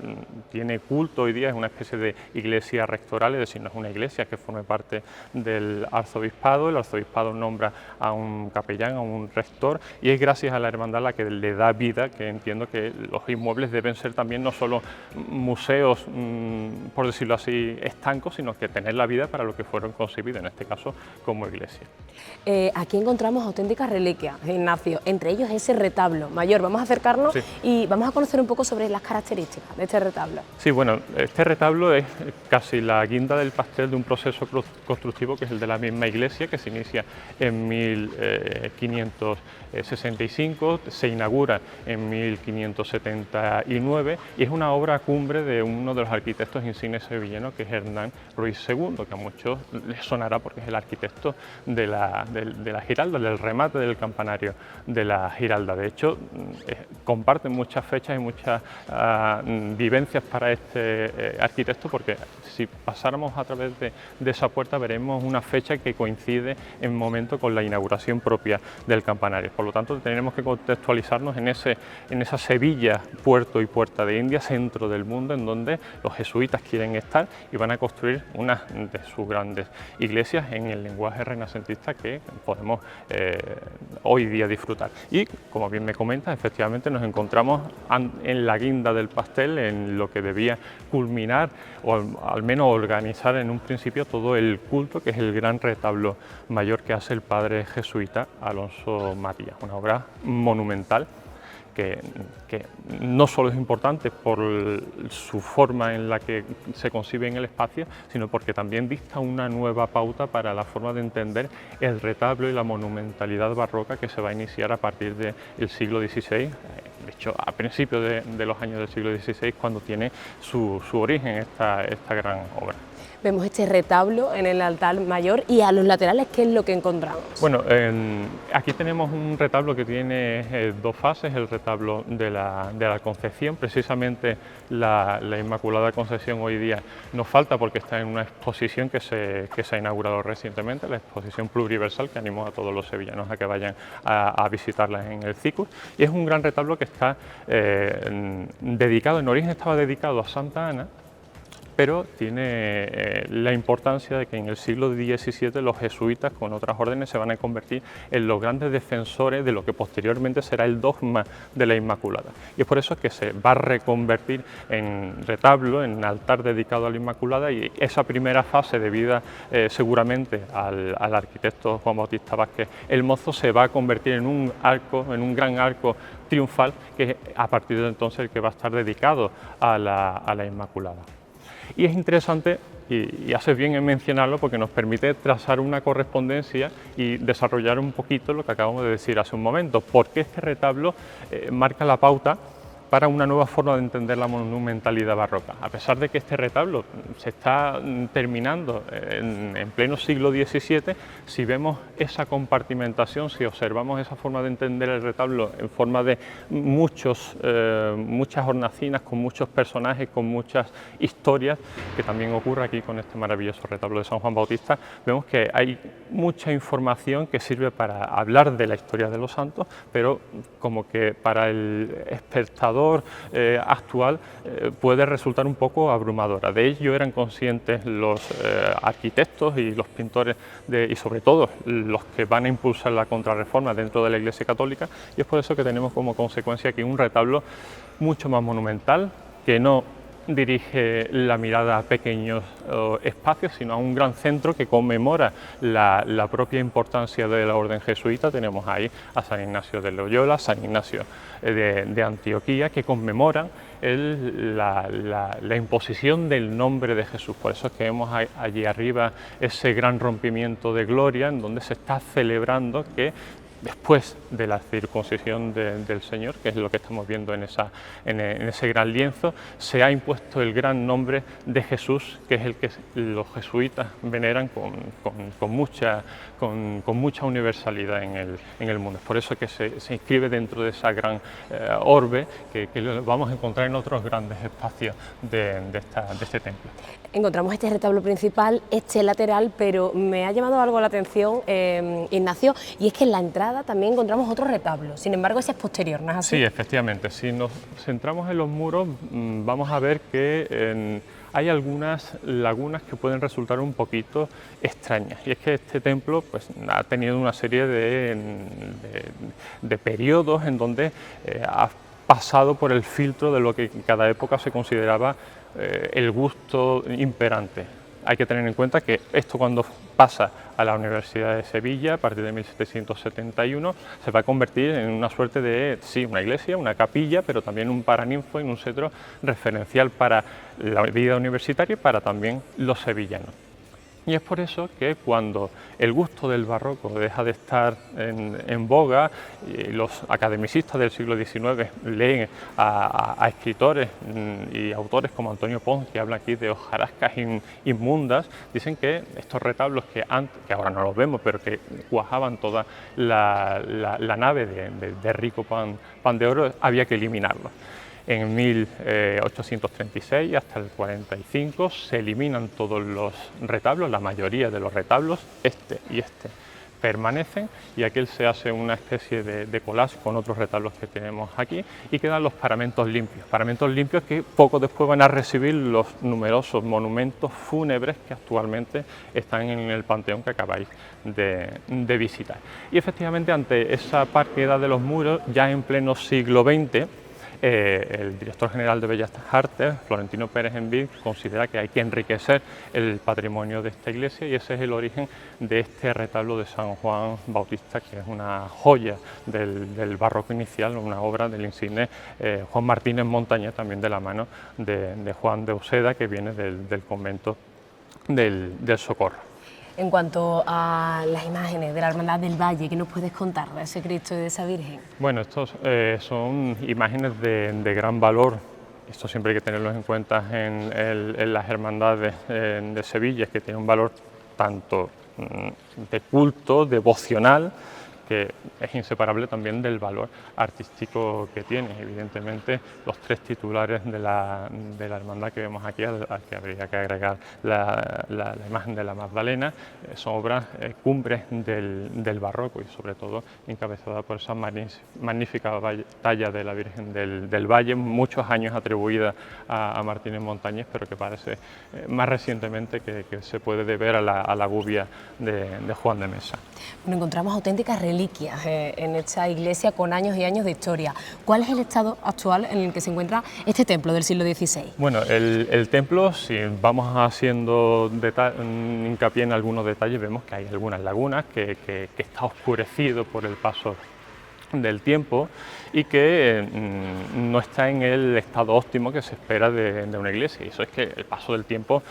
tiene culto hoy día, es una especie de iglesia rectoral, es decir, no es una iglesia que forme parte del arzobispado, el arzobispado nombra a un capellán, a un rector, y es gracias a la hermandad la que le da vida, que entiendo que los inmuebles deben ser también no solo museos, por decirlo así, estancos, sino que tener la vida para lo que fueron concebidos, en este caso como iglesia. Aquí encontramos auténticas reliquias, Ignacio, entre ellos ese retablo mayor. Vamos a acercarnos y vamos a conocer un poco sobre las características de este retablo. Sí, bueno, este retablo es casi la guinda del pastel de un proceso constructivo que es el de la misma iglesia, que se inicia en 1565, se inaugura en 1579 y es una obra cumbre de uno de los arquitectos insignes sevillanos, que es Hernán Ruiz II, que a muchos les sonará porque es el arquitecto de la Giralda, del remate del campanario de la Giralda. De hecho, comparten muchas fechas y muchas vivencias para este arquitecto, porque si pasáramos a través de esa puerta veremos una fecha que coincide en momento con la inauguración propia del campanario. Por lo tanto, tenemos que contextualizarnos en esa Sevilla, puerto puerto y puerta de India, centro del mundo, en donde los jesuitas quieren estar y van a construir una de sus grandes iglesias en el lenguaje renacentista que podemos hoy día disfrutar. Y, como bien me comentas, efectivamente nos encontramos en la guinda del pastel, en lo que debía culminar o al menos organizar en un principio todo el culto, que es el gran retablo mayor que hace el padre jesuita Alonso María, una obra monumental que no solo es importante por su forma en la que se concibe en el espacio, sino porque también dicta una nueva pauta para la forma de entender el retablo y la monumentalidad barroca que se va a iniciar a partir del siglo XVI, de hecho a principios de los años del siglo XVI, cuando tiene su origen esta gran obra. Vemos este retablo en el altar mayor y a los laterales, ¿qué es lo que encontramos? Bueno, aquí tenemos un retablo que tiene dos fases, el retablo de la Concepción. Precisamente la Inmaculada Concepción hoy día nos falta porque está en una exposición que se ha inaugurado recientemente, la exposición pluriversal, que animo a todos los sevillanos a que vayan a visitarla en el CICUS. Y es un gran retablo que está dedicado, en origen estaba dedicado a Santa Ana, pero tiene la importancia de que en el siglo XVII los jesuitas con otras órdenes se van a convertir en los grandes defensores de lo que posteriormente será el dogma de la Inmaculada. Y es por eso que se va a reconvertir en retablo, en altar dedicado a la Inmaculada, y esa primera fase debida seguramente al arquitecto Juan Bautista Vázquez el Mozo se va a convertir en un arco, en un gran arco triunfal, que a partir de entonces el que va a estar dedicado a la Inmaculada. Y es interesante, y haces bien en mencionarlo, porque nos permite trazar una correspondencia y desarrollar un poquito lo que acabamos de decir hace un momento, porque este retablo marca la pauta para una nueva forma de entender la monumentalidad barroca. A pesar de que este retablo se está terminando en pleno siglo XVII, si vemos esa compartimentación, si observamos esa forma de entender el retablo en forma de muchas hornacinas, con muchos personajes, con muchas historias, que también ocurre aquí con este maravilloso retablo de San Juan Bautista, vemos que hay mucha información que sirve para hablar de la historia de los santos, pero como que para el espectador actual puede resultar un poco abrumadora. De ello eran conscientes los arquitectos y los pintores y sobre todo los que van a impulsar la contrarreforma dentro de la Iglesia Católica, y es por eso que tenemos como consecuencia aquí un retablo mucho más monumental, que no dirige la mirada a pequeños espacios, sino a un gran centro que conmemora la propia importancia de la orden jesuita. Tenemos ahí a San Ignacio de Loyola, San Ignacio de Antioquía, que conmemoran la imposición del nombre de Jesús. Por eso es que vemos allí arriba ese gran rompimiento de gloria, en donde se está celebrando que después de la circuncisión del Señor, que es lo que estamos viendo en ese gran lienzo, se ha impuesto el gran nombre de Jesús, que es el que los jesuitas veneran con mucha universalidad en el mundo. Es por eso que se inscribe dentro de esa gran orbe que lo vamos a encontrar en otros grandes espacios de este templo. Encontramos este retablo principal, este lateral, pero me ha llamado algo la atención, Ignacio, y es que en la entrada también encontramos otro retablo, sin embargo ese es posterior, ¿no es así? Sí, efectivamente. Si nos centramos en los muros, vamos a ver que hay algunas lagunas que pueden resultar un poquito extrañas, y es que este templo pues, ha tenido una serie de periodos en donde ha pasado por el filtro de lo que en cada época se consideraba el gusto imperante. Hay que tener en cuenta que esto, cuando pasa a la Universidad de Sevilla a partir de 1771, se va a convertir en una suerte de, sí, una iglesia, una capilla, pero también un paraninfo y un centro referencial para la vida universitaria y para también los sevillanos. Y es por eso que cuando el gusto del barroco deja de estar en boga, y los academicistas del siglo XIX leen a escritores y autores como Antonio Pons, que habla aquí de hojarascas inmundas, dicen que estos retablos que ahora no los vemos, pero que cuajaban toda la nave de rico pan de oro, había que eliminarlos. En 1836 hasta el 45 se eliminan todos los retablos, la mayoría de los retablos, este y este permanecen y aquí se hace una especie de collage con otros retablos que tenemos aquí y quedan los paramentos limpios que poco después van a recibir los numerosos monumentos fúnebres que actualmente están en el panteón que acabáis de visitar. Y efectivamente ante esa parquedad de los muros, ya en pleno siglo XX, el director general de Bellas Artes, Florentino Pérez Envid, considera que hay que enriquecer el patrimonio de esta iglesia y ese es el origen de este retablo de San Juan Bautista, que es una joya del barroco inicial, una obra del insigne Juan Martínez Montañés, también de la mano de Juan de Uceda, que viene del convento del Socorro. En cuanto a las imágenes de la Hermandad del Valle, ¿qué nos puedes contar de ese Cristo y de esa Virgen? Bueno, estos son imágenes de gran valor. Esto siempre hay que tenerlo en cuenta en las hermandades de Sevilla, que tiene un valor tanto de culto, devocional, que es inseparable también del valor artístico que tiene. Evidentemente, los tres titulares de la hermandad que vemos aquí, al que habría que agregar la imagen de la Magdalena, son obras cumbres del barroco y sobre todo encabezadas por esa magnífica talla de la Virgen del Valle, muchos años atribuida a Martínez Montañés, pero que parece más recientemente que se puede deber a la gubia de Juan de Mesa. Bueno, encontramos auténticas reliquias en esta iglesia con años y años de historia. ¿Cuál es el estado actual en el que se encuentra este templo del siglo XVI? Bueno, el templo, si vamos haciendo hincapié en algunos detalles, vemos que hay algunas lagunas, que está oscurecido por el paso del tiempo y que no está en el estado óptimo que se espera de una iglesia. Y eso es que el paso del tiempo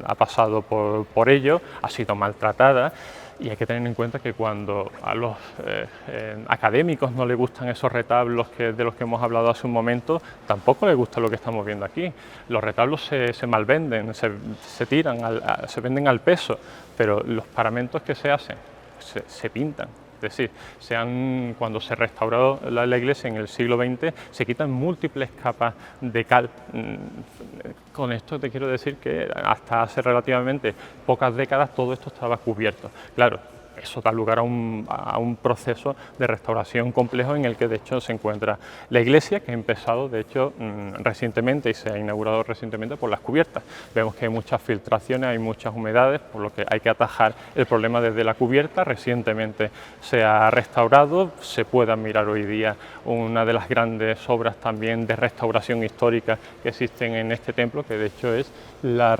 ha pasado por ello, ha sido maltratada. Y hay que tener en cuenta que cuando a los académicos no les gustan esos retablos de los que hemos hablado hace un momento, tampoco les gusta lo que estamos viendo aquí. Los retablos se malvenden, se tiran, se venden al peso, pero los paramentos que se hacen se pintan. Es decir, cuando se restauró la iglesia en el siglo XX, se quitan múltiples capas de cal. Con esto te quiero decir que hasta hace relativamente pocas décadas todo esto estaba cubierto. Claro, eso da lugar a un proceso de restauración complejo en el que de hecho se encuentra la iglesia, que ha empezado de hecho recientemente y se ha inaugurado recientemente por las cubiertas. Vemos que hay muchas filtraciones, hay muchas humedades, por lo que hay que atajar el problema desde la cubierta. Recientemente se ha restaurado, se puede admirar hoy día una de las grandes obras también de restauración histórica que existen en este templo, que de hecho es la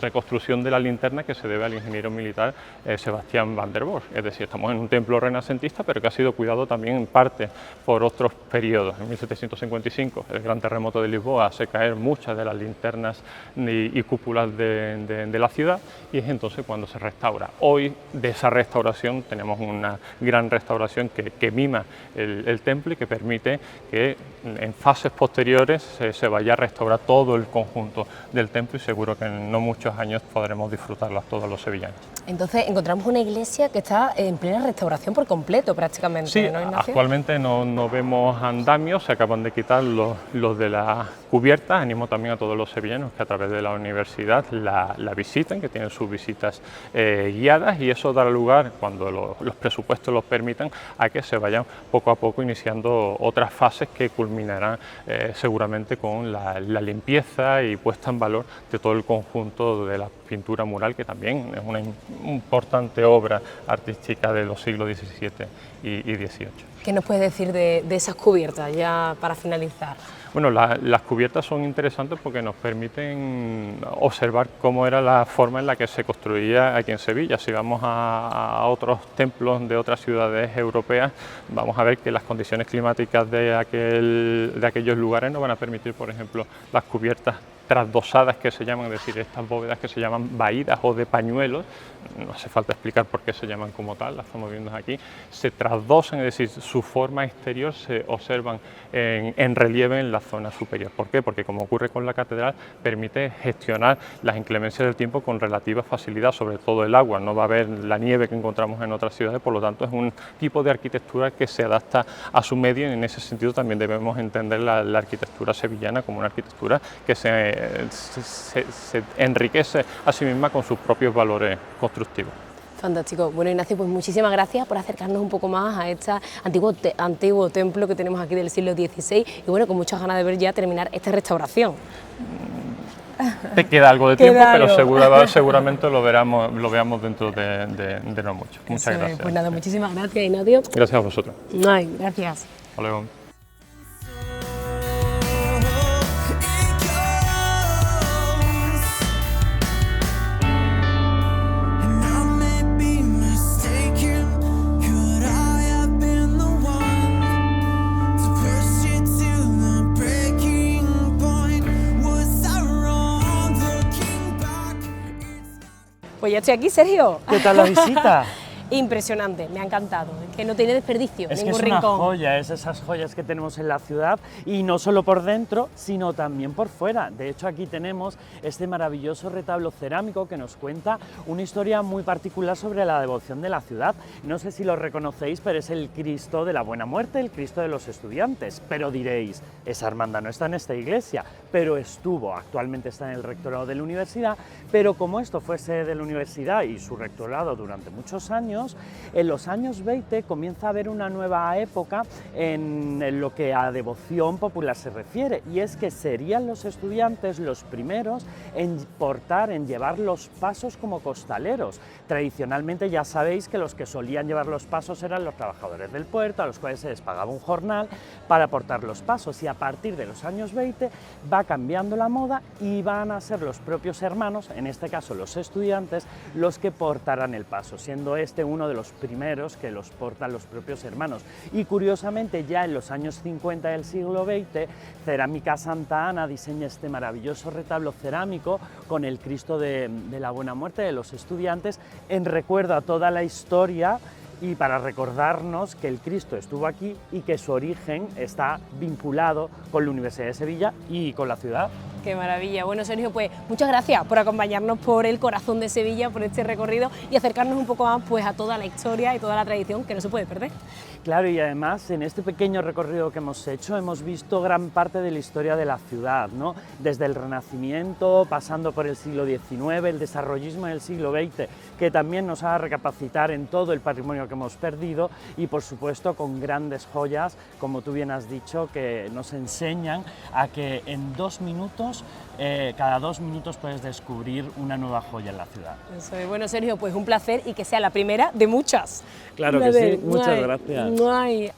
reconstrucción de la linterna que se debe al ingeniero militar Sebastián van der Bosch. Es decir, estamos en un templo renacentista, pero que ha sido cuidado también en parte por otros periodos. En 1755, el gran terremoto de Lisboa hace caer muchas de las linternas y cúpulas de la ciudad, y es entonces cuando se restaura. Hoy de esa restauración tenemos una gran restauración que mima el templo y que permite que en fases posteriores se vaya a restaurar todo el conjunto del templo, y seguro que en no muchos años podremos disfrutarlas todos los sevillanos. Entonces encontramos una iglesia que está en plena restauración por completo prácticamente, sí, ¿no, Ignacio? Actualmente no vemos andamios, se acaban de quitar los de la cubierta. Animo también a todos los sevillanos que a través de la universidad la visiten, que tienen sus visitas guiadas, y eso dará lugar, cuando los presupuestos los permitan, a que se vayan poco a poco iniciando otras fases que culminarán seguramente con la limpieza y puesta en valor de todo el conjunto de la pintura mural, que también es una importante obra artística de los siglos XVII y XVIII. ¿Qué nos puedes decir de esas cubiertas, ya para finalizar? Bueno, las cubiertas son interesantes porque nos permiten observar cómo era la forma en la que se construía aquí en Sevilla. Si vamos a otros templos de otras ciudades europeas, vamos a ver que las condiciones climáticas de aquellos lugares no van a permitir, por ejemplo, las cubiertas trasdosadas que se llaman, es decir, estas bóvedas que se llaman vaídas o de pañuelos. No hace falta explicar por qué se llaman como tal, las estamos viendo aquí. Se trasdosan, es decir, su forma exterior se observan en relieve en la zona superior. ¿Por qué? Porque, como ocurre con la catedral, permite gestionar las inclemencias del tiempo con relativa facilidad, sobre todo el agua. No va a haber la nieve que encontramos en otras ciudades, por lo tanto es un tipo de arquitectura que se adapta a su medio, y en ese sentido también debemos entender la arquitectura sevillana como una arquitectura que se enriquece a sí misma con sus propios valores constructivos. Fantástico. Bueno, Ignacio, pues muchísimas gracias por acercarnos un poco más a este antiguo templo que tenemos aquí del siglo XVI y bueno, con muchas ganas de ver ya terminar esta restauración. Te queda algo de tiempo, pero algo. seguramente lo veamos dentro de no mucho. Muchas gracias. Pues nada, muchísimas gracias, Ignacio. Gracias a vosotros. Ay, gracias. Hasta luego. And I may be mistaken. Could I have been the one to push you to the breaking point? Was I wrong looking back? Pues ya estoy aquí, Sergio. ¿Qué tal la visita? Impresionante, me ha encantado, es que no tiene desperdicio, Es que ningún es una rincón. joya, es esas joyas que tenemos en la ciudad y no solo por dentro, sino también por fuera. De hecho, aquí tenemos este maravilloso retablo cerámico que nos cuenta una historia muy particular sobre la devoción de la ciudad. No sé si lo reconocéis, pero es el Cristo de la Buena Muerte, el Cristo de los Estudiantes. Pero diréis, esa hermandad no está en esta iglesia, pero estuvo, actualmente está en el rectorado de la universidad, pero como esto fue sede de la universidad y su rectorado durante muchos años, en los años 20 comienza a haber una nueva época en lo que a devoción popular se refiere, y es que serían los estudiantes los primeros en llevar los pasos como costaleros. Tradicionalmente ya sabéis que los que solían llevar los pasos eran los trabajadores del puerto, a los cuales se les pagaba un jornal para portar los pasos, y a partir de los años 20 va cambiando la moda y van a ser los propios hermanos, en este caso los estudiantes, los que portarán el paso, siendo este uno de los primeros que los portan los propios hermanos. Y curiosamente, ya en los años 50 del siglo XX, Cerámica Santa Ana diseña este maravilloso retablo cerámico con el Cristo de la Buena Muerte de los Estudiantes, en recuerdo a toda la historia y para recordarnos que el Cristo estuvo aquí y que su origen está vinculado con la Universidad de Sevilla y con la ciudad. Qué maravilla. Bueno, Sergio, pues muchas gracias por acompañarnos por el corazón de Sevilla, por este recorrido y acercarnos un poco más pues, a toda la historia y toda la tradición que no se puede perder. Claro, y además en este pequeño recorrido que hemos hecho hemos visto gran parte de la historia de la ciudad, ¿no? Desde el Renacimiento, pasando por el siglo XIX, el desarrollismo del siglo XX, que también nos haga recapacitar en todo el patrimonio que hemos perdido, y por supuesto con grandes joyas, como tú bien has dicho, que nos enseñan a que en 2 minutos, cada 2 minutos puedes descubrir una nueva joya en la ciudad. Eso es. Bueno, Sergio, pues un placer y que sea la primera de muchas. Claro que sí, muchas gracias. No hay.